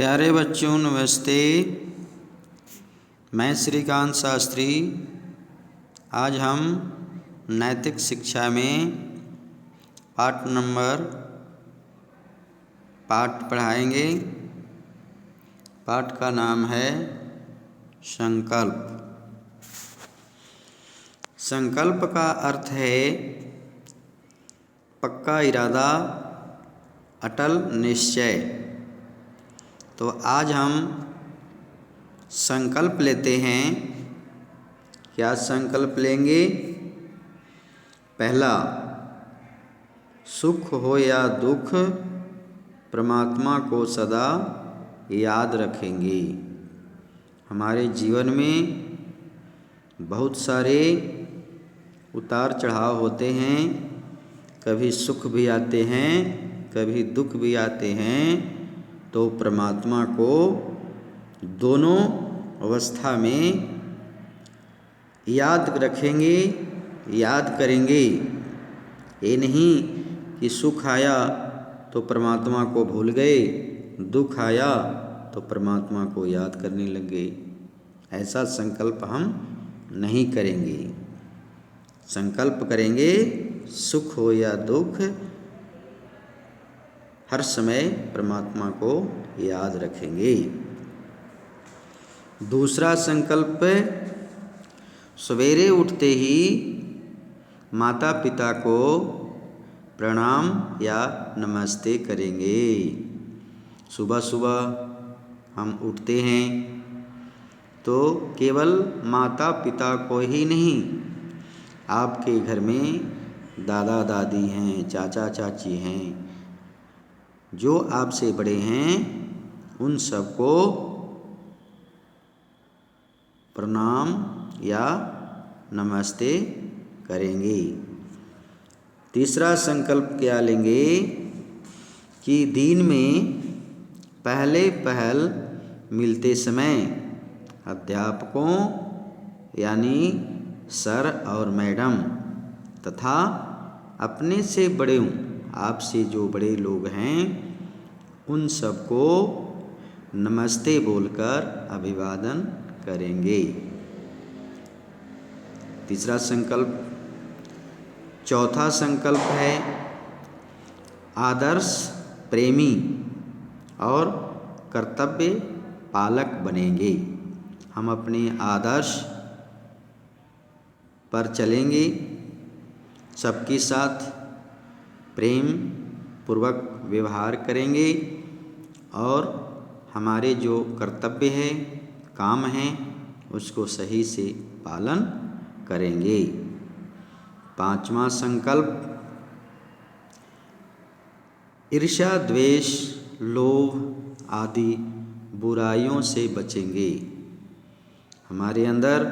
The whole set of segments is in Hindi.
प्यारे बच्चों नमस्ते। मैं श्रीकांत शास्त्री। आज हम नैतिक शिक्षा में पाठ पढ़ाएंगे। पाठ का नाम है संकल्प। संकल्प का अर्थ है पक्का इरादा, अटल निश्चय। तो आज हम संकल्प लेते हैं। क्या संकल्प लेंगे? पहला, सुख हो या दुख परमात्मा को सदा याद रखेंगे। हमारे जीवन में बहुत सारे उतार चढ़ाव होते हैं। कभी सुख भी आते हैं, कभी दुख भी आते हैं। तो परमात्मा को दोनों अवस्था में याद रखेंगे, याद करेंगे। ये नहीं कि सुख आया तो परमात्मा को भूल गए, दुख आया तो परमात्मा को याद करने लग गए। ऐसा संकल्प हम नहीं करेंगे। संकल्प करेंगे सुख हो या दुख हर समय परमात्मा को याद रखेंगे। दूसरा संकल्प, सवेरे उठते ही माता पिता को प्रणाम या नमस्ते करेंगे। सुबह सुबह हम उठते हैं तो केवल माता पिता को ही नहीं, आपके घर में दादा दादी हैं, चाचा चाची हैं, जो आपसे बड़े हैं, उन सबको प्रणाम या नमस्ते करेंगे। तीसरा संकल्प क्या लेंगे कि दिन में पहले पहल मिलते समय अध्यापकों यानी सर और मैडम तथा अपने से बड़े आपसे जो बड़े लोग हैं उन सबको नमस्ते बोलकर अभिवादन करेंगे। तीसरा संकल्प। चौथा संकल्प है आदर्श प्रेमी और कर्तव्य पालक बनेंगे। हम अपने आदर्श पर चलेंगे, सबके साथ प्रेम पूर्वक व्यवहार करेंगे और हमारे जो कर्तव्य है, काम है, उसको सही से पालन करेंगे। पांचवा संकल्प, ईर्ष्या द्वेष लोभ आदि बुराइयों से बचेंगे। हमारे अंदर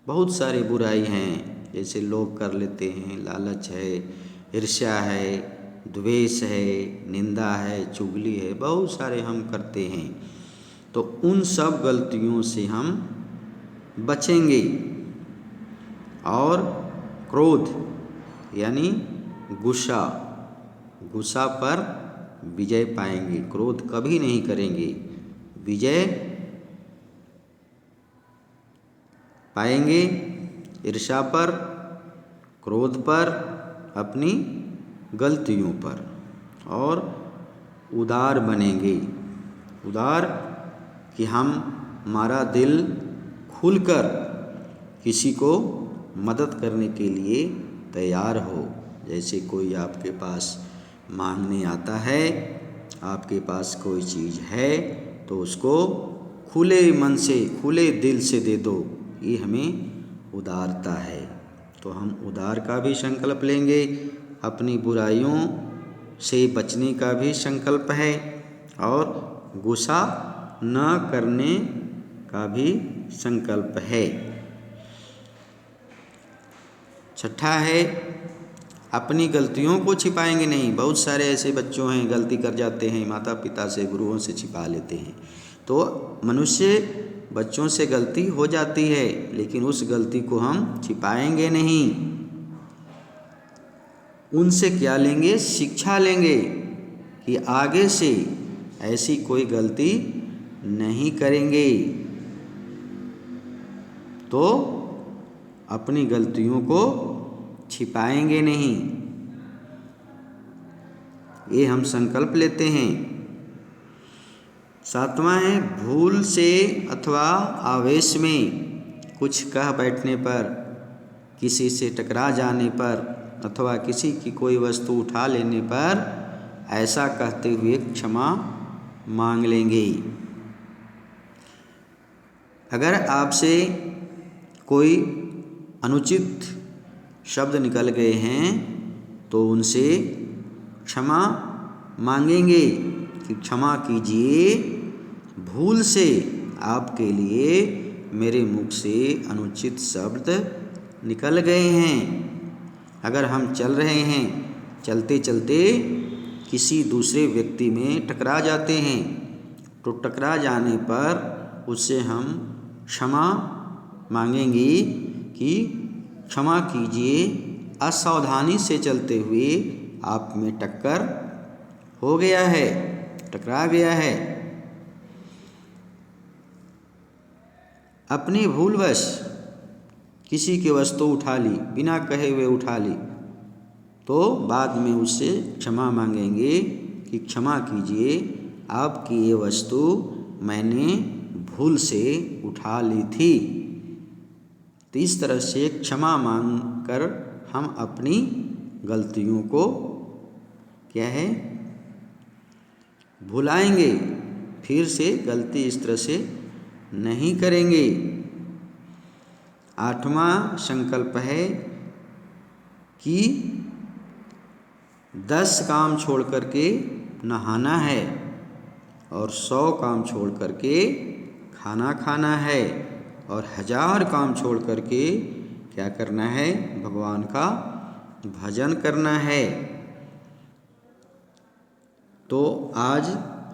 बहुत सारे बुराई हैं, जैसे लोभ कर लेते हैं, लालच है, ईर्ष्या है, द्वेष है, निंदा है, चुगली है, बहुत सारे हम करते हैं। तो उन सब गलतियों से हम बचेंगे और क्रोध यानी गुस्सा पर विजय पाएंगे। क्रोध कभी नहीं करेंगे, विजय पाएंगे। ईर्ष्या पर, क्रोध पर, अपनी गलतियों पर, और उदार बनेंगे। उदार कि हमारा दिल खुलकर किसी को मदद करने के लिए तैयार हो। जैसे कोई आपके पास मांगने आता है, आपके पास कोई चीज़ है तो उसको खुले मन से, खुले दिल से दे दो। ये हमें उदारता है। तो हम उदार का भी संकल्प लेंगे। अपनी बुराइयों से बचने का भी संकल्प है और गुस्सा न करने का भी संकल्प है। छठा है अपनी गलतियों को छिपाएंगे नहीं। बहुत सारे ऐसे बच्चों हैं गलती कर जाते हैं, माता पिता से, गुरुओं से छिपा लेते हैं। तो मनुष्य बच्चों से गलती हो जाती है, लेकिन उस गलती को हम छिपाएंगे नहीं। उनसे क्या लेंगे? शिक्षा लेंगे कि आगे से ऐसी कोई गलती नहीं करेंगे तो अपनी गलतियों को छिपाएंगे नहीं। ये हम संकल्प लेते हैं। 7वां है भूल से अथवा आवेश में कुछ कह बैठने पर, किसी से टकरा जाने पर अथवा किसी की कोई वस्तु उठा लेने पर ऐसा कहते हुए क्षमा मांग लेंगे। अगर आपसे कोई अनुचित शब्द निकल गए हैं तो उनसे क्षमा मांगेंगे कि क्षमा कीजिए, भूल से आपके लिए मेरे मुख से अनुचित शब्द निकल गए हैं। अगर हम चल रहे हैं, चलते चलते किसी दूसरे व्यक्ति में टकरा जाते हैं तो टकरा जाने पर उससे हम क्षमा मांगेंगे कि क्षमा कीजिए, असावधानी से चलते हुए आप में टक्कर हो गया है, टकरा गया है। अपनी भूलवश किसी की वस्तु उठा ली, बिना कहे हुए उठा ली, तो बाद में उससे क्षमा मांगेंगे कि क्षमा कीजिए, आपकी ये वस्तु मैंने भूल से उठा ली थी। तो इस तरह से क्षमा मांगकर हम अपनी गलतियों को क्या है भुलाएंगे, फिर से गलती इस तरह से नहीं करेंगे। 8वां संकल्प है कि 10 काम छोड़ करके नहाना है और 100 काम छोड़ करके खाना खाना है और 1000 काम छोड़ करके क्या करना है, भगवान का भजन करना है। तो आज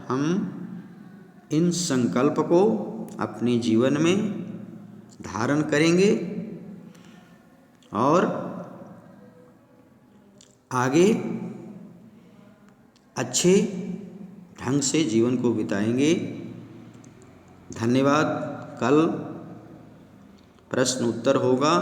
हम इन संकल्प को अपने जीवन में धारण करेंगे और आगे अच्छे ढंग से जीवन को बिताएंगे। धन्यवाद। कल प्रश्न उत्तर होगा।